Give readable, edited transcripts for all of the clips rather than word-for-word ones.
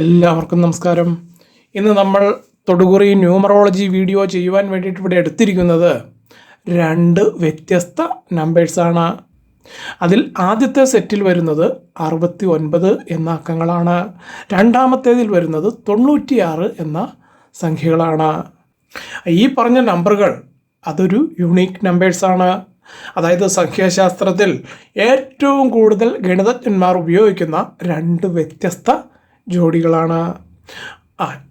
എല്ലാവർക്കും നമസ്കാരം. ഇന്ന് നമ്മൾ തൊടുകുറി ന്യൂമറോളജി വീഡിയോ ചെയ്യുവാൻ വേണ്ടിയിട്ട് ഇവിടെ എടുത്തിരിക്കുന്നത് 2 വ്യത്യസ്ത നമ്പേഴ്സാണ്. അതിൽ ആദ്യത്തെ സെറ്റിൽ വരുന്നത് 69 എന്ന അക്കങ്ങളാണ്. രണ്ടാമത്തേതിൽ വരുന്നത് 96 എന്ന സംഖ്യകളാണ്. ഈ പറഞ്ഞ നമ്പറുകൾ അതൊരു യുണീക്ക് നമ്പേഴ്സാണ്. അതായത് സംഖ്യാശാസ്ത്രത്തിൽ ഏറ്റവും കൂടുതൽ ഗണിതജ്ഞന്മാർ ഉപയോഗിക്കുന്ന 2 വ്യത്യസ്ത ജോഡികളാണ്.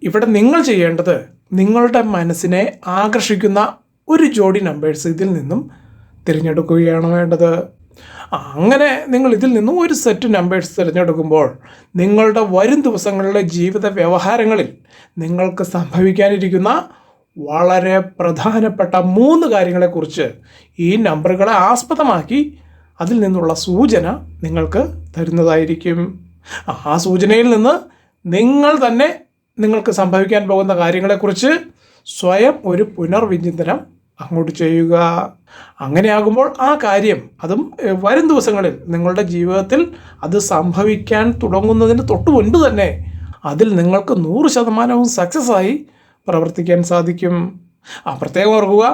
ഇവിടെ നിങ്ങൾ ചെയ്യേണ്ടത് നിങ്ങളുടെ മനസ്സിനെ ആകർഷിക്കുന്ന ഒരു ജോഡി നമ്പേഴ്സ് ഇതിൽ നിന്നും തിരഞ്ഞെടുക്കുകയാണ് വേണ്ടത്. അങ്ങനെ നിങ്ങൾ ഇതിൽ നിന്നും ഒരു സെറ്റ് നമ്പേഴ്സ് തിരഞ്ഞെടുക്കുമ്പോൾ നിങ്ങളുടെ വരും ദിവസങ്ങളിലെ ജീവിത വ്യവഹാരങ്ങളിൽ നിങ്ങൾക്ക് സംഭവിക്കാനിരിക്കുന്ന വളരെ പ്രധാനപ്പെട്ട 3 കാര്യങ്ങളെക്കുറിച്ച് ഈ നമ്പറുകളെ ആസ്പദമാക്കി അതിൽ നിന്നുള്ള സൂചന നിങ്ങൾക്ക് തരുന്നതായിരിക്കും. ആ സൂചനയിൽ നിന്ന് നിങ്ങൾ തന്നെ നിങ്ങൾക്ക് സംഭവിക്കാൻ പോകുന്ന കാര്യങ്ങളെക്കുറിച്ച് സ്വയം ഒരു പുനർവിചിന്തനം അങ്ങോട്ട് ചെയ്യുക. അങ്ങനെയാകുമ്പോൾ ആ കാര്യം അതും വരും ദിവസങ്ങളിൽ നിങ്ങളുടെ ജീവിതത്തിൽ അത് സംഭവിക്കാൻ തുടങ്ങുന്നതിന് തൊട്ട് മുൻപ് തന്നെ അതിൽ നിങ്ങൾക്ക് 100% സക്സസ് ആയി പ്രവർത്തിക്കാൻ സാധിക്കും. പ്രത്യേകം ഓർക്കുക,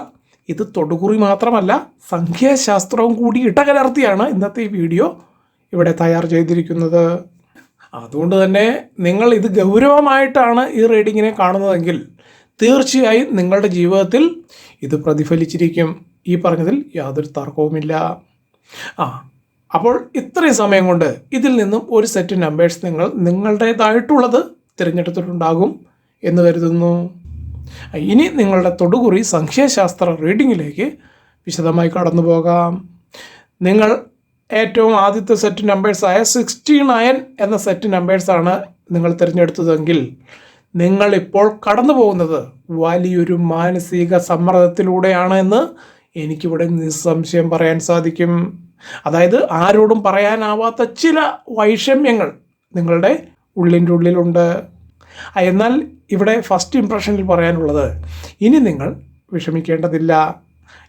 ഇത് തൊടുകുറി മാത്രമല്ല, സംഖ്യാശാസ്ത്രവും കൂടി ഇടകലർത്തിയാണ് ഇന്നത്തെ ഈ വീഡിയോ ഇവിടെ തയ്യാർ ചെയ്തിരിക്കുന്നത്. അതുകൊണ്ട് തന്നെ നിങ്ങൾ ഇത് ഗൗരവമായിട്ടാണ് ഈ റീഡിങ്ങിനെ കാണുന്നതെങ്കിൽ തീർച്ചയായും നിങ്ങളുടെ ജീവിതത്തിൽ ഇത് പ്രതിഫലിച്ചിരിക്കും. ഈ പറഞ്ഞതിൽ യാതൊരു തർക്കവുമില്ല. അപ്പോൾ ഇത്രയും സമയം കൊണ്ട് ഇതിൽ നിന്നും ഒരു സെറ്റ് നമ്പേഴ്സ് നിങ്ങൾ നിങ്ങളുടേതായിട്ടുള്ളത് തിരഞ്ഞെടുത്തിട്ടുണ്ടാകും എന്ന് കരുതുന്നു. ഇനി നിങ്ങളുടെ തൊടുകുറി സംഖ്യാശാസ്ത്ര റീഡിങ്ങിലേക്ക് വിശദമായി കടന്നു പോകാം. നിങ്ങൾ ഏറ്റവും ആദ്യത്തെ സെറ്റ് നമ്പേഴ്സായ 69 എന്ന സെറ്റ് നമ്പേഴ്സാണ് നിങ്ങൾ തിരഞ്ഞെടുത്തതെങ്കിൽ നിങ്ങളിപ്പോൾ കടന്നു പോകുന്നത് വലിയൊരു മാനസിക സമ്മർദ്ദത്തിലൂടെയാണ് എന്ന് എനിക്കിവിടെ നിസ്സംശയം പറയാൻ സാധിക്കും. അതായത് ആരോടും പറയാനാവാത്ത ചില വൈഷമ്യങ്ങൾ നിങ്ങളുടെ ഉള്ളിൻ്റെ ഉള്ളിലുണ്ട്. എന്നാൽ ഇവിടെ ഫസ്റ്റ് ഇംപ്രഷനിൽ പറയാനുള്ളത്, ഇനി നിങ്ങൾ വിഷമിക്കേണ്ടതില്ല.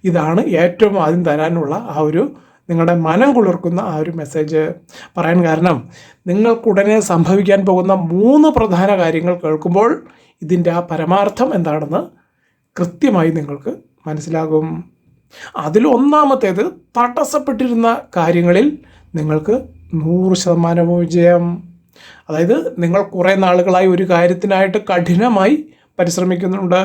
ഇതാണ് ഏറ്റവും ആദ്യം തരാനുള്ള നിങ്ങളുടെ മനം കുളിർക്കുന്ന ഒരു മെസ്സേജ് പറയാൻ കാരണം, നിങ്ങൾക്കുടനെ സംഭവിക്കാൻ പോകുന്ന 3 പ്രധാന കാര്യങ്ങൾ കേൾക്കുമ്പോൾ ഇതിൻ്റെ പരമാർത്ഥം എന്താണെന്ന് കൃത്യമായി നിങ്ങൾക്ക് മനസ്സിലാകും. അതിൽ ഒന്നാമത്തേത്, തടസ്സപ്പെട്ടിരുന്ന കാര്യങ്ങളിൽ നിങ്ങൾക്ക് 100% വിജയം. അതായത് നിങ്ങൾ കുറേ നാളുകളായി ഒരു കാര്യത്തിനായിട്ട് കഠിനമായി പരിശ്രമിക്കുന്നുണ്ട്,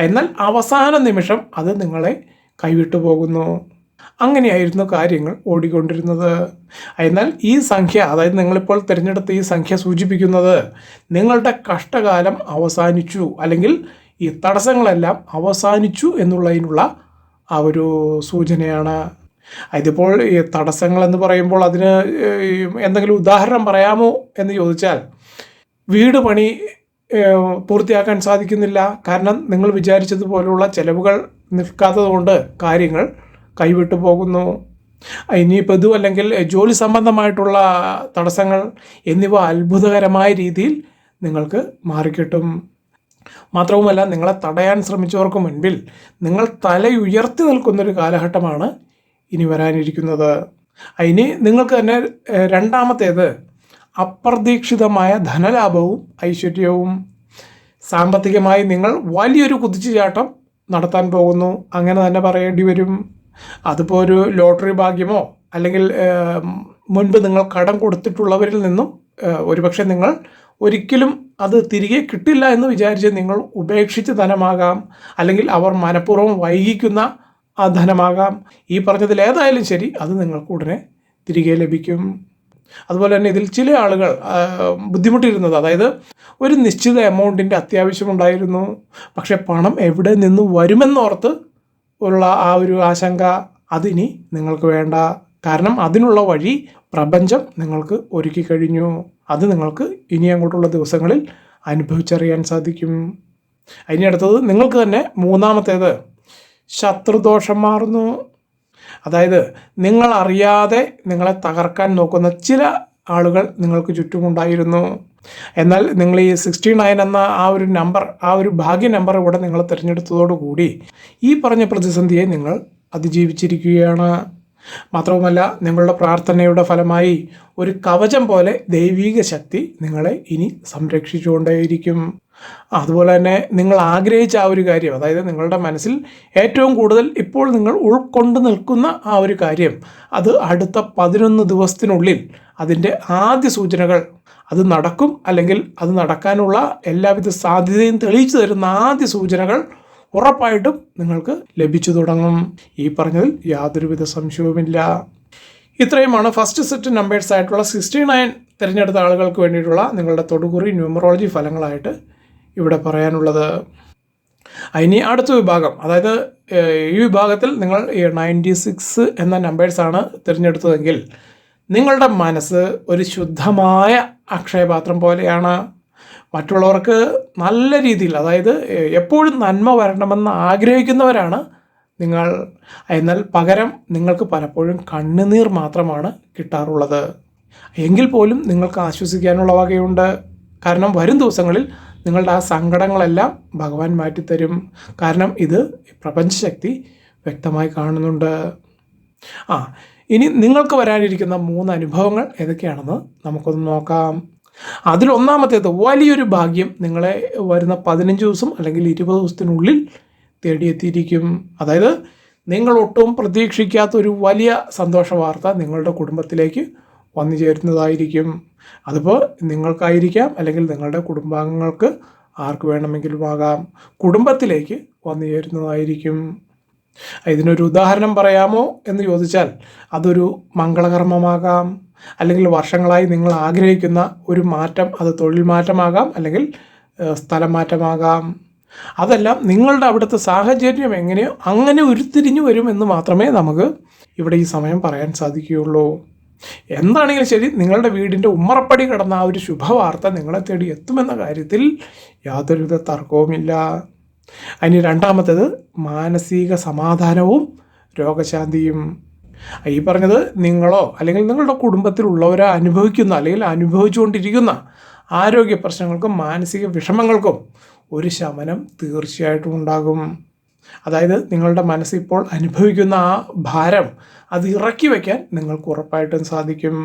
എന്നാൽ അവസാന നിമിഷം അത് നിങ്ങളെ കൈവിട്ടു പോകുന്നു. അങ്ങനെയായിരുന്നു കാര്യങ്ങൾ ഓടിക്കൊണ്ടിരുന്നത്. എന്നാൽ ഈ സംഖ്യ, അതായത് നിങ്ങളിപ്പോൾ തിരഞ്ഞെടുത്ത ഈ സംഖ്യ സൂചിപ്പിക്കുന്നത് നിങ്ങളുടെ കഷ്ടകാലം അവസാനിച്ചു, അല്ലെങ്കിൽ ഈ തടസ്സങ്ങളെല്ലാം അവസാനിച്ചു എന്നുള്ളതിനുള്ള ഒരു സൂചനയാണ്. ഇതിപ്പോൾ ഈ തടസ്സങ്ങൾ എന്ന് പറയുമ്പോൾ അതിന് എന്തെങ്കിലും ഉദാഹരണം പറയാമോ എന്ന് ചോദിച്ചാൽ, വീട് പണി പൂർത്തിയാക്കാൻ സാധിക്കുന്നില്ല. കാരണം നിങ്ങൾ വിചാരിച്ചതുപോലുള്ള ചിലവുകൾ നിൽക്കാത്തത് കൊണ്ട് കാര്യങ്ങൾ കൈവിട്ടു പോകുന്നു. ഇനിയിപ്പോൾ ഇതും അല്ലെങ്കിൽ ജോലി സംബന്ധമായിട്ടുള്ള തടസ്സങ്ങൾ എന്നിവ അത്ഭുതകരമായ രീതിയിൽ നിങ്ങൾക്ക് മാറിക്കിട്ടും. മാത്രവുമല്ല, നിങ്ങളെ തടയാൻ ശ്രമിച്ചവർക്ക് മുൻപിൽ നിങ്ങൾ തലയുയർത്തി നിൽക്കുന്നൊരു കാലഘട്ടമാണ് ഇനി വരാനിരിക്കുന്നത്. ഇനി നിങ്ങൾക്ക് തന്നെ രണ്ടാമത്തേത്, അപ്രതീക്ഷിതമായ ധനലാഭവും ഐശ്വര്യവും. സാമ്പത്തികമായി നിങ്ങൾ വലിയൊരു കുതിച്ചുചാട്ടം നടത്താൻ പോകുന്നു, അങ്ങനെ തന്നെ പറയേണ്ടി വരും. അതിപ്പോൾ ഒരു ലോട്ടറി ഭാഗ്യമോ അല്ലെങ്കിൽ മുൻപ് നിങ്ങൾ കടം കൊടുത്തിട്ടുള്ളവരിൽ നിന്നും ഒരുപക്ഷെ നിങ്ങൾ ഒരിക്കലും അത് തിരികെ കിട്ടില്ല എന്ന് വിചാരിച്ച് നിങ്ങൾ ഉപേക്ഷിച്ച ധനമാകാം, അല്ലെങ്കിൽ അവർ മനഃപൂർവ്വം വൈകിക്കുന്ന ആ ധനമാകാം. ഈ പറഞ്ഞതിൽ ഏതായാലും ശരി, അത് നിങ്ങൾക്ക് ഉടനെ തിരികെ ലഭിക്കും. അതുപോലെ തന്നെ ഇതിൽ ചില ആളുകൾ ബുദ്ധിമുട്ടിയിരുന്നത്, അതായത് ഒരു നിശ്ചിത എമൗണ്ടിൻ്റെ അത്യാവശ്യമുണ്ടായിരുന്നു, പക്ഷെ പണം എവിടെ നിന്ന് വരുമെന്നോർത്ത് ഉള്ള ഒരു ആശങ്ക, അതിനി നിങ്ങൾക്ക് വേണ്ട. കാരണം അതിനുള്ള വഴി പ്രപഞ്ചം നിങ്ങൾക്ക് ഒരുക്കി കഴിഞ്ഞു. അത് നിങ്ങൾക്ക് ഇനി അങ്ങോട്ടുള്ള ദിവസങ്ങളിൽ അനുഭവിച്ചറിയാൻ സാധിക്കും. ഇനി അടുത്തത്, നിങ്ങൾക്ക് തന്നെ മൂന്നാമത്തേത്, ശത്രുദോഷം മാറുന്നു. അതായത് നിങ്ങൾ അറിയാതെ നിങ്ങളെ തകർക്കാൻ നോക്കുന്ന ചില ആളുകൾ നിങ്ങൾക്ക് ചുറ്റുമുണ്ടായിരുന്നു. എന്നാൽ നിങ്ങൾ ഈ 69 എന്ന ഒരു നമ്പർ, ഒരു ഭാഗ്യ നമ്പർ ഇവിടെ നിങ്ങൾ തിരഞ്ഞെടുത്തതോടുകൂടി ഈ പറഞ്ഞ പ്രതിസന്ധിയെ നിങ്ങൾ അതിജീവിച്ചിരിക്കുകയാണ്. മാത്രവുമല്ല നിങ്ങളുടെ പ്രാർത്ഥനയുടെ ഫലമായി ഒരു കവചം പോലെ ദൈവീക ശക്തി നിങ്ങളെ ഇനി സംരക്ഷിച്ചുകൊണ്ടേയിരിക്കും. അതുപോലെ തന്നെ നിങ്ങൾ ആഗ്രഹിച്ച ആ ഒരു കാര്യം, അതായത് നിങ്ങളുടെ മനസ്സിൽ ഏറ്റവും കൂടുതൽ ഇപ്പോൾ നിങ്ങൾ ഉൾക്കൊണ്ട് നിൽക്കുന്ന ആ ഒരു കാര്യം, അത് അടുത്ത 11 ദിവസത്തിനുള്ളിൽ അതിൻ്റെ ആദ്യ സൂചനകൾ അത് നടക്കും, അല്ലെങ്കിൽ അത് നടക്കാനുള്ള എല്ലാവിധ സാധ്യതയും തെളിയിച്ചു തരുന്ന ആദ്യ സൂചനകൾ ഉറപ്പായിട്ടും നിങ്ങൾക്ക് ലഭിച്ചു തുടങ്ങും. ഈ പറഞ്ഞതിൽ യാതൊരുവിധ സംശയവുമില്ല. ഇത്രയുമാണ് ഫസ്റ്റ് സെറ്റ് നമ്പേഴ്സ് ആയിട്ടുള്ള 69 തിരഞ്ഞെടുത്ത ആളുകൾക്ക് വേണ്ടിയിട്ടുള്ള നിങ്ങളുടെ തൊടുകുറി ന്യൂമറോളജി ഫലങ്ങളായിട്ട് ഇവിടെ പറയാനുള്ളത്. ഇനി അടുത്ത വിഭാഗം, അതായത് ഈ വിഭാഗത്തിൽ നിങ്ങൾ 96 എന്ന നമ്പേഴ്സാണ് തിരഞ്ഞെടുത്തതെങ്കിൽ നിങ്ങളുടെ മനസ്സ് ഒരു ശുദ്ധമായ അക്ഷയപാത്രം പോലെയാണ്. മറ്റുള്ളവർക്ക് നല്ല രീതിയിൽ, അതായത് എപ്പോഴും നന്മ വരണമെന്ന് ആഗ്രഹിക്കുന്നവരാണ് നിങ്ങൾ. എന്നാൽ പകരം നിങ്ങൾക്ക് പലപ്പോഴും കണ്ണുനീർ മാത്രമാണ് കിട്ടാറുള്ളത്. എങ്കിൽ പോലും നിങ്ങൾക്ക് ആശ്വസിക്കാനുള്ള വകയുണ്ട്. കാരണം വരും ദിവസങ്ങളിൽ നിങ്ങളുടെ ആ സങ്കടങ്ങളെല്ലാം ഭഗവാൻ മാറ്റിത്തരും. കാരണം ഇത് പ്രപഞ്ചശക്തി വ്യക്തമായി കാണുന്നുണ്ട്. ഇനി നിങ്ങൾക്ക് വരാനിരിക്കുന്ന 3 അനുഭവങ്ങൾ ഏതൊക്കെയാണെന്ന് നമുക്കൊന്ന് നോക്കാം. അതിലൊന്നാമത്തേത് വലിയൊരു ഭാഗ്യം നിങ്ങളെ വരുന്ന 15 ദിവസം അല്ലെങ്കിൽ 20 ദിവസത്തിനുള്ളിൽ തേടിയെത്തിയിരിക്കും. അതായത് നിങ്ങൾ ഒട്ടും പ്രതീക്ഷിക്കാത്ത ഒരു വലിയ സന്തോഷ വാർത്ത നിങ്ങളുടെ കുടുംബത്തിലേക്ക് വന്നു ചേരുന്നതായിരിക്കും. അതിപ്പോൾ നിങ്ങൾക്കായിരിക്കാം, അല്ലെങ്കിൽ നിങ്ങളുടെ കുടുംബാംഗങ്ങൾക്ക് ആർക്ക് വേണമെങ്കിലും ആകാം. കുടുംബത്തിലേക്ക് വന്നു ചേരുന്നതായിരിക്കും. ഇതിനൊരു ഉദാഹരണം പറയാമോ എന്ന് ചോദിച്ചാൽ അതൊരു മംഗളകർമ്മമാകാം, അല്ലെങ്കിൽ വർഷങ്ങളായി നിങ്ങൾ ആഗ്രഹിക്കുന്ന ഒരു മാറ്റം, അത് തൊഴിൽ മാറ്റമാകാം, അല്ലെങ്കിൽ സ്ഥലം മാറ്റമാകാം. അതെല്ലാം നിങ്ങളുടെ അവിടുത്തെ സാഹചര്യം എങ്ങനെയോ അങ്ങനെ ഉരുത്തിരിഞ്ഞു വരുമെന്ന് മാത്രമേ നമുക്ക് ഇവിടെ ഈ സമയം പറയാൻ സാധിക്കുകയുള്ളൂ. എന്താണെങ്കിലും ശരി, നിങ്ങളുടെ വീടിൻ്റെ ഉമ്മറപ്പടി കടന്ന ആ ഒരു ശുഭവാർത്ത നിങ്ങളെ തേടി എത്തുമെന്ന കാര്യത്തിൽ യാതൊരുവിധ തർക്കവുമില്ല. അതിന് രണ്ടാമത്തേത് മാനസിക സമാധാനവും രോഗശാന്തിയും. ഈ പറഞ്ഞത് നിങ്ങളോ അല്ലെങ്കിൽ നിങ്ങളുടെ കുടുംബത്തിലുള്ളവരോ അനുഭവിക്കുന്ന അല്ലെങ്കിൽ അനുഭവിച്ചുകൊണ്ടിരിക്കുന്ന ആരോഗ്യ പ്രശ്നങ്ങൾക്കും മാനസിക വിഷമങ്ങൾക്കും ഒരു ശമനം തീർച്ചയായിട്ടും ഉണ്ടാകും. അതായത് നിങ്ങളുടെ മനസ്സിപ്പോൾ അനുഭവിക്കുന്ന ആ ഭാരം അത് ഇറക്കി വയ്ക്കാൻ നിങ്ങൾക്ക് ഉറപ്പായിട്ടും സാധിക്കും.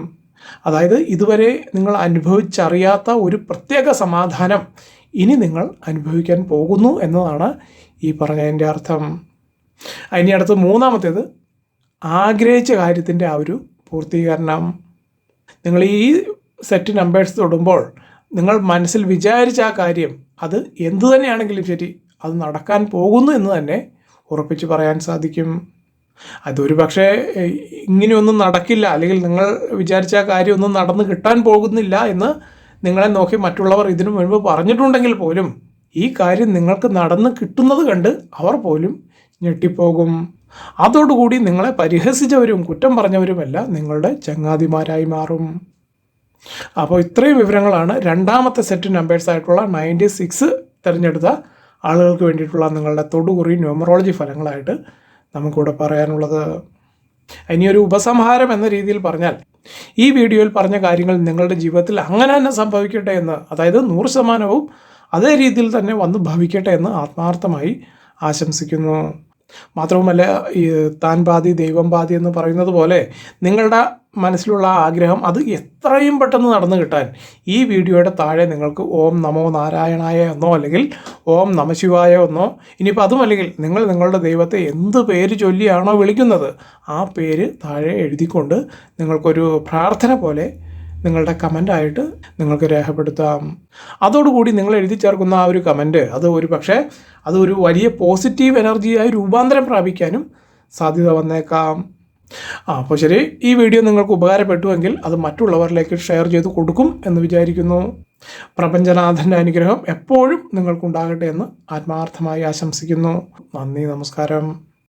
അതായത് ഇതുവരെ നിങ്ങൾ അനുഭവിച്ചറിയാത്ത ഒരു പ്രത്യേക സമാധാനം ഇനി നിങ്ങൾ അനുഭവിക്കാൻ പോകുന്നു എന്നതാണ് ഈ പറഞ്ഞതിൻ്റെ അർത്ഥം. ഇനി അടുത്ത് മൂന്നാമത്തേത് ആഗ്രഹിച്ച കാര്യത്തിൻ്റെ ആ ഒരു പൂർത്തീകരണം. നിങ്ങൾ ഈ സെറ്റ് നമ്പേഴ്സ് തൊടുമ്പോൾ നിങ്ങൾ മനസ്സിൽ വിചാരിച്ച ആ കാര്യം അത് എന്തു തന്നെയാണെങ്കിലും ശരി അത് നടക്കാൻ പോകുന്നു എന്ന് തന്നെ ഉറപ്പിച്ച് പറയാൻ സാധിക്കും. അതൊരു പക്ഷേ ഇങ്ങനെയൊന്നും നടക്കില്ല, അല്ലെങ്കിൽ നിങ്ങൾ വിചാരിച്ച ആ കാര്യമൊന്നും നടന്ന് കിട്ടാൻ പോകുന്നില്ല എന്ന് നിങ്ങളെ നോക്കി മറ്റുള്ളവർ ഇതിനു മുൻപ് പറഞ്ഞിട്ടുണ്ടെങ്കിൽ പോലും ഈ കാര്യം നിങ്ങൾക്ക് നടന്ന് കിട്ടുന്നത് കണ്ട് അവർ പോലും ഞെട്ടിപ്പോകും. അതോടുകൂടി നിങ്ങളെ പരിഹസിച്ചവരും കുറ്റം പറഞ്ഞവരുമെല്ലാം നിങ്ങളുടെ ചങ്ങാതിമാരായി മാറും. അപ്പോൾ ഇത്രയും വിവരങ്ങളാണ് രണ്ടാമത്തെ സെറ്റ് നമ്പേഴ്സ് ആയിട്ടുള്ള 96 തിരഞ്ഞെടുത്ത ആളുകൾക്ക് വേണ്ടിയിട്ടുള്ള നിങ്ങളുടെ തൊടുകുറി ന്യൂമറോളജി ഫലങ്ങളായിട്ട് നമുക്കിവിടെ പറയാനുള്ളത്. ഇനിയൊരു ഉപസംഹാരം എന്ന രീതിയിൽ പറഞ്ഞാൽ, ഈ വീഡിയോയിൽ പറഞ്ഞ കാര്യങ്ങൾ നിങ്ങളുടെ ജീവിതത്തിൽ അങ്ങനെ തന്നെ സംഭവിക്കട്ടെ എന്ന്, അതായത് 100% അതേ രീതിയിൽ തന്നെ വന്ന് ഭവിക്കട്ടെ എന്ന് ആത്മാർത്ഥമായി ആശംസിക്കുന്നു. മാത്രവുമല്ല, ഈ താൻ പാതി ദൈവം പാതി എന്ന് പറയുന്നത് പോലെ നിങ്ങളുടെ മനസ്സിലുള്ള ആഗ്രഹം അത് എത്രയും പെട്ടെന്ന് നടന്നു കിട്ടാൻ ഈ വീഡിയോയുടെ താഴെ നിങ്ങൾക്ക് ഓം നമോ നാരായണായ എന്നോ അല്ലെങ്കിൽ ഓം നമശിവായ എന്നോ, ഇനിയിപ്പോൾ അതുമല്ലെങ്കിൽ നിങ്ങൾ നിങ്ങളുടെ ദൈവത്തെ എന്ത് പേര് ചൊല്ലിയാണോ വിളിക്കുന്നത് ആ പേര് താഴെ എഴുതിക്കൊണ്ട് നിങ്ങൾക്കൊരു പ്രാർത്ഥന പോലെ നിങ്ങളുടെ കമൻ്റായിട്ട് നിങ്ങൾക്ക് രേഖപ്പെടുത്താം. അതോടുകൂടി നിങ്ങൾ എഴുതി ചേർക്കുന്ന ആ ഒരു കമൻറ്റ് അത് ഒരു പക്ഷേ അതൊരു വലിയ പോസിറ്റീവ് എനർജിയായി രൂപാന്തരം പ്രാപിക്കാനും സാധ്യത വന്നേക്കാം. അപ്പോൾ ശരി, ഈ വീഡിയോ നിങ്ങൾക്ക് ഉപകാരപ്പെട്ടുവെങ്കിൽ അത് മറ്റുള്ളവരിലേക്ക് ഷെയർ ചെയ്ത് കൊടുക്കും എന്ന് വിചാരിക്കുന്നു. പ്രപഞ്ചനാഥൻ്റെ അനുഗ്രഹം എപ്പോഴും നിങ്ങൾക്കുണ്ടാകട്ടെ എന്ന് ആത്മാർത്ഥമായി ആശംസിക്കുന്നു. നന്ദി, നമസ്കാരം.